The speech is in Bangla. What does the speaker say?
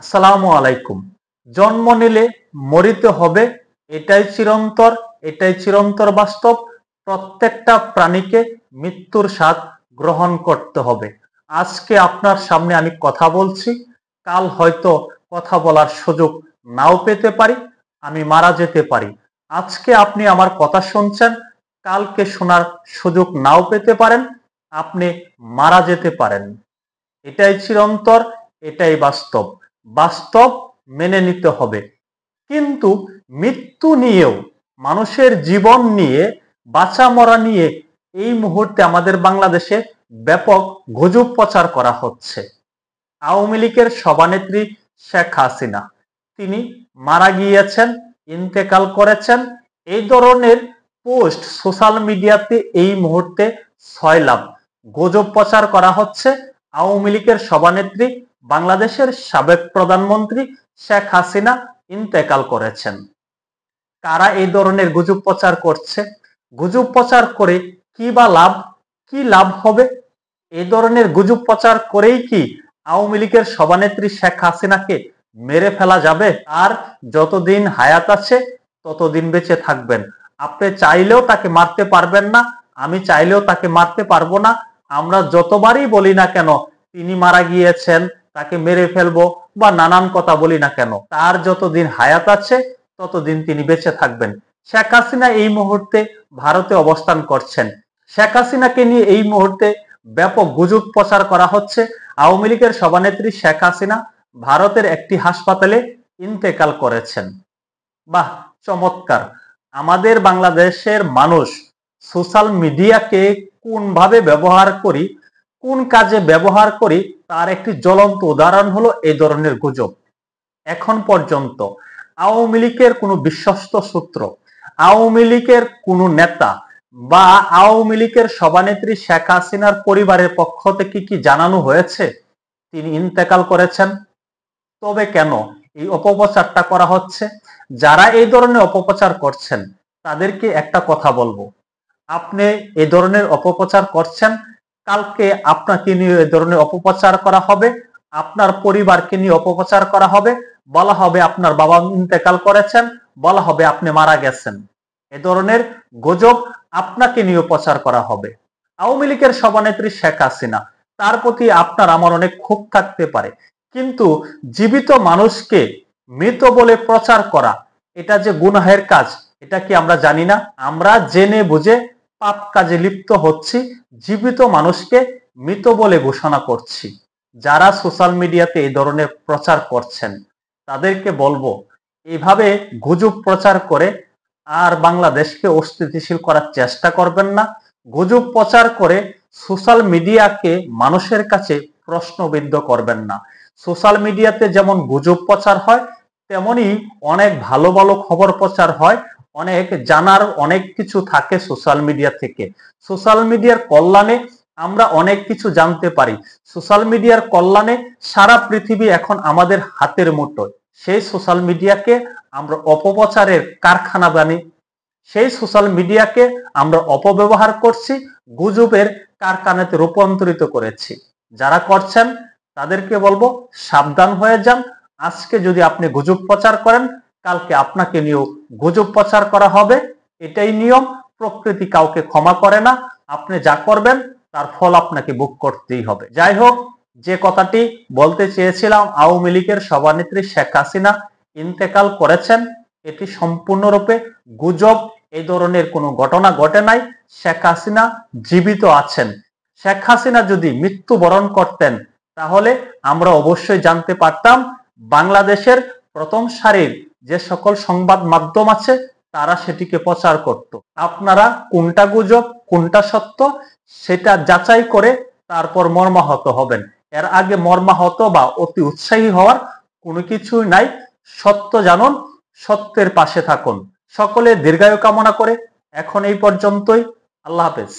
আসসালামু আলাইকুম। জন্ম নিলে মরিতে হবে, এটাই চিরন্তর, এটাই চিরন্তর বাস্তব। প্রত্যেকটা প্রাণীকে মৃত্যুর স্বাদ গ্রহণ করতে হবে। আজকে আপনার সামনে আমি কথা বলছি, কাল হয়তো কথা বলার সুযোগ নাও পেতে পারি, আমি মারা যেতে পারি। আজকে আপনি আমার কথা শুনছেন, কালকে শোনার সুযোগ নাও পেতে পারেন, আপনি মারা যেতে পারেন। এটাই চিরন্তর, এটাই বাস্তব। বাস্তব মেনে নিতে হবে। কিন্তু মৃত্যু নিয়েও, মানুষের জীবন নিয়ে, বাঁচা মরা নিয়ে এই মুহূর্তে আমাদের বাংলাদেশে ব্যাপক গুজব প্রচার করা হচ্ছে। আওয়ামী লীগের সভানেত্রী শেখ হাসিনা তিনি মারা গিয়েছেন, ইন্তেকাল করেছেন, এই ধরনের পোস্ট সোশ্যাল মিডিয়াতে এই মুহূর্তে ছয়লাভ গুজব প্রচার করা হচ্ছে। আওয়ামী লীগের সভানেত্রী, বাংলাদেশের সাবেক প্রধানমন্ত্রী শেখ হাসিনা ইন্তেকাল করেছেন। কারা এই ধরনের গুজব প্রচার করছে? গুজব প্রচার করে কি বা লাভ, কি লাভ হবে? এই ধরনের গুজব প্রচার করেই কি আওয়ামী লীগের সভানেত্রী শেখ হাসিনাকে মেরে ফেলা যাবে? আর যতদিন হায়াত আছে ততদিন বেঁচে থাকবেন। আপনি চাইলেও তাকে মারতে পারবেন না, আমি চাইলেও তাকে মারতে পারবো না। আমরা যতবারই বলি না কেন তিনি মারা গিয়েছেন, তাকে মেরে ফেলবো বা নানান কথা বলি না কেন, তার যতদিন হায়াত আছে ততদিন তিনি বেঁচে থাকবেন। শেখ হাসিনা এই মুহূর্তে ভারতে অবস্থান করছেন। শেখ হাসিনাকে নিয়ে এই মুহূর্তে ব্যাপক গুজব প্রচার করা হচ্ছে। আওয়ামী লীগের সভানেত্রী শেখ হাসিনা ভারতের একটি হাসপাতালে ইন্তেকাল করেছেন। বাহ, চমৎকার। আমাদের বাংলাদেশের মানুষ সোশ্যাল মিডিয়াকে কোনভাবে ব্যবহার করি, কোন কাজে ব্যবহার করি, তার একটি জ্বলন্ত উদাহরণ হলো এই ধরনের গুজব। এখন পর্যন্ত আওয়ামী লীগের কোনো বিশ্বস্ত সূত্র, আওয়ামী লীগের কোনো নেতা বা আওয়ামী লীগের সভানেত্রী শেখ হাসিনার পরিবারের পক্ষ থেকে কি জানানো হয়েছে তিনি ইন্তেকাল করেছেন? তবে কেন এই অপপ্রচারটা করা হচ্ছে? যারা এই ধরনের অপপ্রচার করছেন তাদেরকে একটা কথা বলবো, আপনি এই ধরনের অপপ্রচার করছেন, কালকে আপনাকে নিয়ে এই ধরনের অপপ্রচার করা হবে, আপনার পরিবারকে নিয়ে অপপ্রচার করা হবে, বলা হবে আপনার বাবা ইন্তেকাল করেছেন, বলা হবে আপনি মারা গেছেন। এ ধরনের গুজব আপনাকে নিয়ে প্রচার করা হবে। আওয়ামী লীগের সভানেত্রী শেখ হাসিনা, তার প্রতি আপনার আমার অনেক ক্ষোভ থাকতে পারে, কিন্তু জীবিত মানুষকে মৃত বলে প্রচার করা, এটা যে গুনাহের কাজ, এটা কি আমরা জানি না? আমরা জেনে বুঝে পাপ কাজে লিপ্ত হচ্ছি, জীবিত মানুষকে মৃত বলে ঘোষণা করছি। যারা সোশ্যাল মিডিয়াতে এই ধরনের প্রচার করছেন তাদেরকে বলবো, এইভাবে গুজব প্রচার করে আর বাংলাদেশকে অস্থিতিশীল করার চেষ্টা করবেন না। গুজব প্রচার করে সোশ্যাল মিডিয়াকে মানুষের কাছে প্রশ্নবিদ্ধ করবেন না। সোশ্যাল মিডিয়াতে যেমন গুজব প্রচার হয়, তেমনি অনেক ভালো ভালো খবর প্রচার হয়, অনেক জানার অনেক কিছু থাকে সোশ্যাল মিডিয়া থেকে। সোশ্যাল মিডিয়ার কল্যাণে আমরা অনেক কিছু জানতে পারি। সোশ্যাল মিডিয়ার কল্যাণে সারা পৃথিবী এখন আমাদের হাতের মুঠোয়। সেই সোশ্যাল মিডিয়াকে আমরা অপপ্রচারের কারখানা বানিয়ে, সেই সোশ্যাল মিডিয়াকে আমরা অপব্যবহার করছি, গুজবের কারখানাতে রূপান্তরিত করেছি। যারা করছেন তাদেরকে বলবো সাবধান হয়ে যান। আজকে যদি আপনি গুজব প্রচার করেন, কালকে আপনাকে নিয়েও গুজব প্রচার করা হবে। এটাই নিয়ম। প্রকৃতি কাউকে ক্ষমা করে না। আপনি যা করবেন তার ফল আপনাকে ভোগ করতেই হবে। যাই হোক, যে কথাটি বলতে চেয়েছিলাম, আওয়ামী লীগের সভানেত্রী শেখ হাসিনা ইন্তেকাল করেছেন, এটি সম্পূর্ণরূপে গুজব। এই ধরনের কোনো ঘটনা ঘটে নাই। শেখ হাসিনা জীবিত আছেন। শেখ হাসিনা যদি মৃত্যুবরণ করতেন তাহলে আমরা অবশ্যই জানতে পারতাম। বাংলাদেশের প্রথম সারির যে সকল সংবাদ মাধ্যম আছে তারা সেটিকে প্রচার করত। আপনারা কোনটা গুজব কোনটা সত্য সেটা যাচাই করে তারপর মর্মাহত হবেন। এর আগে মর্মাহত বা অতি উৎসাহী হওয়ার কোনো কিছুই নাই। সত্য জানুন, সত্যের পাশে থাকুন। সকলে দীর্ঘায়ু কামনা করে এখন এই পর্যন্তই। আল্লাহ হাফেজ।